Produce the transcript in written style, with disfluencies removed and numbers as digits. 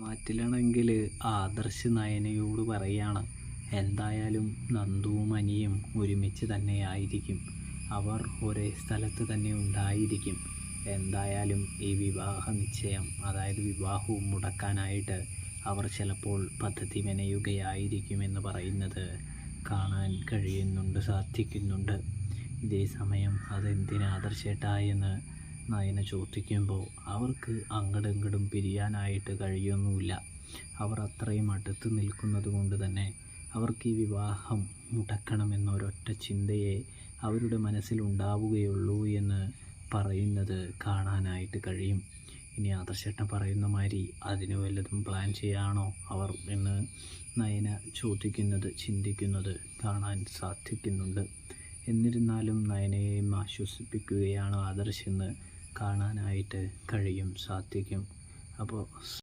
തറവാട്ടിലാണെങ്കിൽ ആദർശ് നയനയോട് പറയാണ്, എന്തായാലും നന്ദുവും അനിയും ഒരുമിച്ച് തന്നെ ആയിരിക്കും, അവർ ഒരേ സ്ഥലത്ത് തന്നെ ഉണ്ടായിരിക്കും. എന്തായാലും ഈ വിവാഹ നിശ്ചയം, അതായത് വിവാഹവും മുടക്കാനായിട്ട് അവർ ചിലപ്പോൾ പദ്ധതി മെനയുകയായിരിക്കുമെന്ന് പറയുന്നത് കാണാൻ കഴിയുന്നുണ്ട്, സാധിക്കുന്നുണ്ട്. ഇതേ സമയം അതെന്തിനാ ആദർശേട്ടാ എന്ന് നയന ചോദിക്കുമ്പോൾ അവർക്ക് അങ്ങടും ഇങ്ങടും പിരിയാനായിട്ട് കഴിയൊന്നുമില്ല. അവർ അത്രയും അടുത്ത് നിൽക്കുന്നത് കൊണ്ട് തന്നെ അവർക്ക് ഈ വിവാഹം മുടക്കണമെന്നൊരൊറ്റ ചിന്തയെ അവരുടെ മനസ്സിലുണ്ടാവുകയുള്ളൂ എന്ന് പറയുന്നത് കാണാനായിട്ട് കഴിയും. ഇനി ആദർശേട്ടൻ പറയുന്ന മാതിരി അതിന് വല്ലതും പ്ലാൻ ചെയ്യാണോ അവർ എന്ന് നയന ചോദിക്കുന്നത്, ചിന്തിക്കുന്നത് കാണാൻ സാധിക്കുന്നുണ്ട്. എന്നിരുന്നാലും നയനയെയും ആശ്വസിപ്പിക്കുകയാണ് ആദർശ് എന്ന് കാണാനായിട്ട് കഴിയും, സാധിക്കും. അപ്പോൾ